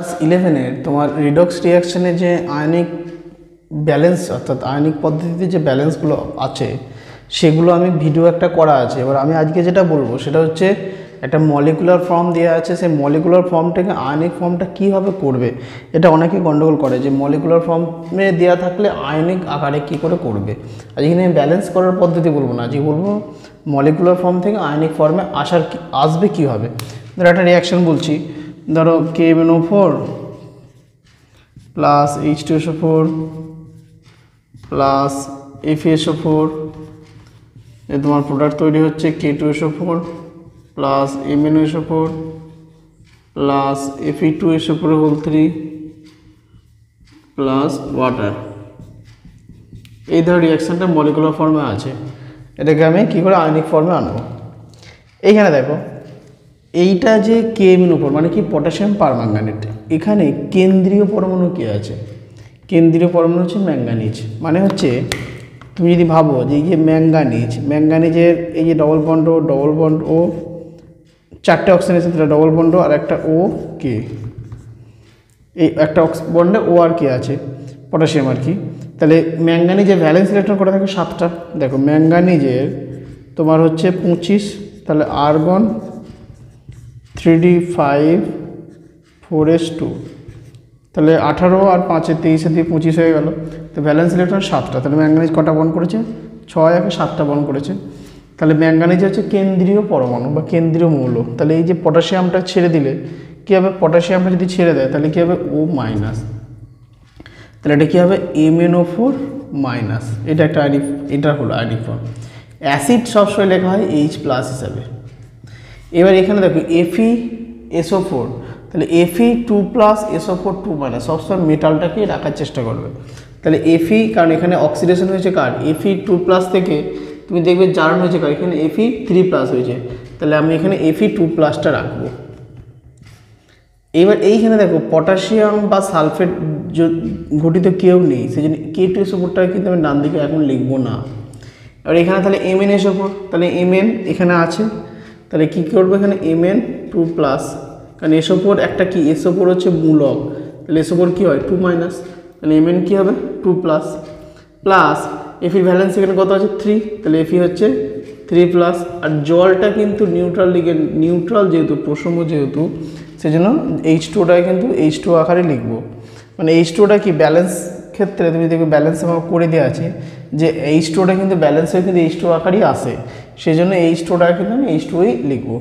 Class 11-এর তোমার redox রিঅ্যাকশনে যে ionic balance অর্থাৎ আয়নিক পদ্ধতিতে যে ব্যালেন্সগুলো আছে সেগুলো আমি ভিডিও একটা করা আছে। এবার আমি আজকে যেটা বলবো সেটা হচ্ছে একটা মলিকুলার ফর্ম দেওয়া আছে, সেই মলিকুলার ফর্ম থেকে আয়নিক ফর্মটা কীভাবে করবে। এটা অনেকে গন্ডগোল করে যে মলিকুলার ফর্মে দেওয়া থাকলে আয়নিক আকারে কী করে করবে। আজকে আমি ব্যালেন্স করার পদ্ধতি বলবো না, আজকে বলবো মলিকুলার ফর্ম থেকে আয়নিক ফর্মে আসবে কীভাবে। ধরো একটা রিঅ্যাকশন বলছি, ধরো KMnO4 plus H2SO4 plus FeSO4, তোমার প্রোডাক্ট তৈরি হচ্ছে K2SO4 plus MnOSO4 plus Fe2SO4 plus water. এই ধরো রিঅ্যাকশানটা মলিকুলার ফর্মে আছে, এটাকে আমি কী করে আয়নিক ফর্মে আনবো। এইখানে দেখো, এইটা যে KMnO4 মানে কি পটাশিয়াম পারম্যাঙ্গানেট, এখানে কেন্দ্রীয় পরমাণু কি আছে, কেন্দ্রীয় পরমাণু হচ্ছে ম্যাঙ্গানিজ। মানে হচ্ছে তুমি যদি ভাবো যে এই যে ম্যাঙ্গানিজের এই যে ডবল বন্ড ও চারটে অক্সিজেন আছে, তাহলে ডবল বন্ড আর একটা ও কে, এই একটা বন্ডে ও আর কে আছে পটাশিয়াম আর কি। তাহলে ম্যাঙ্গানিজের ভ্যালেন্স ইলেকট্রন কটা থাকে 7টা। দেখো ম্যাঙ্গানিজের তোমার হচ্ছে 25, তাহলে আর্গন 3d5 4s2, তাহলে 18 আর 5 23 দিয়ে 25 হয়ে গেল। তো ভ্যালেন্স ইলেকট্রন 7টা, তাহলে ম্যাঙ্গানিজ কটা বন্ড করেছে 6 একে 7টা বন্ড করেছে। তাহলে ম্যাঙ্গানিজ হচ্ছে কেন্দ্রীয় পরমাণু বা কেন্দ্রীয় মৌল। তাহলে এই যে পটাশিয়ামটা ছেড়ে দিলে কী হবে, পটাশিয়ামটা যদি ছেড়ে দেয় তাহলে কী হবে O-, তাহলে এটা কী হবে MnO4-, এটা একটা আয়নিক, এটা হলো আয়নিক ফর্ম। অ্যাসিড সবসময় লেখা হয় H+ হিসাবে। এবার এখানে দেখো FeSO4, তাহলে Fe2+ SO4 2- সবসময় মেটালটাকে রাখার চেষ্টা করবে। তাহলে Fe, কারণ এখানে অক্সিডেশন হয়েছে কার, Fe2+ থেকে তুমি দেখবে জারণ হয়েছে কার, এখানে Fe3+ হয়েছে, তাহলে আমি এখানে Fe2+টা রাখবো। এবার এইখানে দেখো পটাশিয়াম বা সালফেট ঘটিত কেউ নেই, সেই জন্য K2SO4টা কিন্তু আমি ডান দিকে এখন লিখবো না। এবার এখানে তাহলে MnSO4, তাহলে Mn এখানে আছে, তাহলে কী করবো এখানে Mn2+, কারণ SO4 একটা কি, SO4 হচ্ছে মূলক, তাহলে SO4 কী হয় 2-, তাহলে Mn কী হবে 2+, প্লাস Fe ভ্যালেন্স এখানে কত আছে 3, তাহলে Fe হচ্ছে 3+, আর জলটা কিন্তু নিউট্রাল যেহেতু প্রসম যেহেতু, সেজন্য H2টাকে কিন্তু H2 আকারে লিখবো। মানে H2টা কি ব্যালেন্স ক্ষেত্রে তুমি দেখবে ব্যালেন্স আমার করে দেওয়া আছে যে H2টা কিন্তু ব্যালেন্স হয়ে কিন্তু H2 আকারই আসে, সেই জন্য H2টাকে কিন্তু আমি H2ই লিখবো।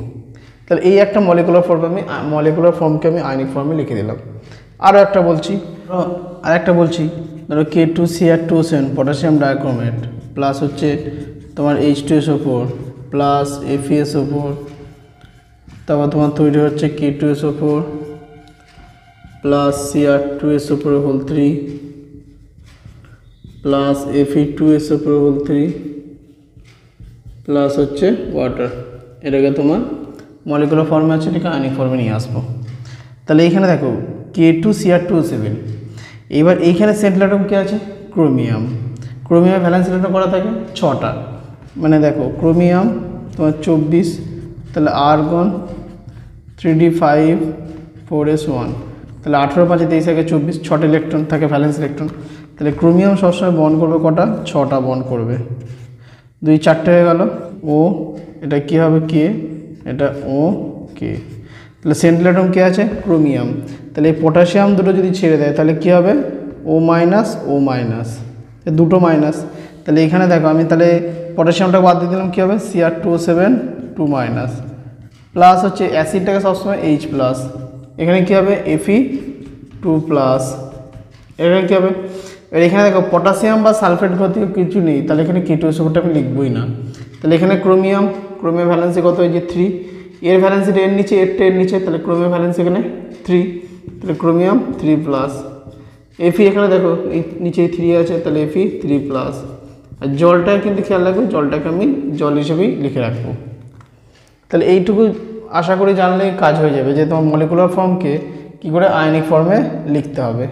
তাহলে এই একটা মলিকুলার ফর্মকে আমি আয়নিক ফর্মে লিখে দিলাম। আরও একটা বলছি, ধরো K2Cr2SN পটাশিয়াম ডাইক্রোমেট প্লাস হচ্ছে তোমার H2SO4 প্লাস FeSO4, তারপর তোমার তৈরি হচ্ছে K2SO4 plus Cr2SO4 plus Fe2SO4 plus হচ্ছে ওয়াটার। এটাকে তোমার মলিকুলার ফর্মে আছে, এটাকে আয়নিক ফর্মে নিয়ে আসবো। তাহলে এইখানে দেখো K2Cr2 7, এবার এইখানে সেন্ট্রাল অ্যাটম কে আছে ক্রোমিয়ামের ভ্যালেন্স ইলেকট্রন করা থাকে 6টা। মানে দেখো ক্রোমিয়াম তোমার 24, তাহলে আর্গন 3d5 4s1, তাহলে 18 5 23 একে 24, 6টা ইলেকট্রন থাকে ভ্যালেন্স ইলেকট্রন। তাহলে ক্রোমিয়াম সবসময় বন্ড করবে কটা, 6টা বন্ড করবে, 2 4টে হয়ে গেল। ও এটা কী হবে কে, এটা ও কে, তাহলে সেন্ট্রাল অ্যাটম কে আছে ক্রোমিয়াম। তাহলে এই পটাশিয়াম দুটো যদি ছেড়ে দেয় তাহলে কী হবে O-, দুটো মাইনাস। তাহলে এখানে দেখো আমি তাহলে পটাশিয়ামটা বাদ দিয়ে দিলাম, কী হবে Cr2O7 2-, প্লাস হচ্ছে অ্যাসিডটাকে সবসময় H+, এখানে কী হবে Fe2+, এখানে কী হবে, এবার এখানে দেখো পটাশিয়াম বা সালফেট ঘটিত কিছু নেই, তাহলে এখানে K2SO4টা আমি লিখবই না। তাহলে এখানে ক্রোমিয়াম ভ্যালেন্সি কত হয়েছে 3, এর ভ্যালেন্সি এর নিচে, এরটা এর নিচে, তাহলে ক্রোমিয়াম ভ্যালেন্সি এখানে 3, তাহলে ক্রোমিয়াম 3+, Fe এখানে দেখো এই নিচে 3 আছে, তাহলে Fe3+, আর জলটা কিন্তু খেয়াল রাখবে, জলটাকে আমি জল হিসেবেই লিখে রাখবো। তাহলে এইটুকু আশা করি জানলে কাজ হয়ে যাবে যে তোমার মলিকুলার ফর্মকে কী করে আয়নিক ফর্মে লিখতে হবে।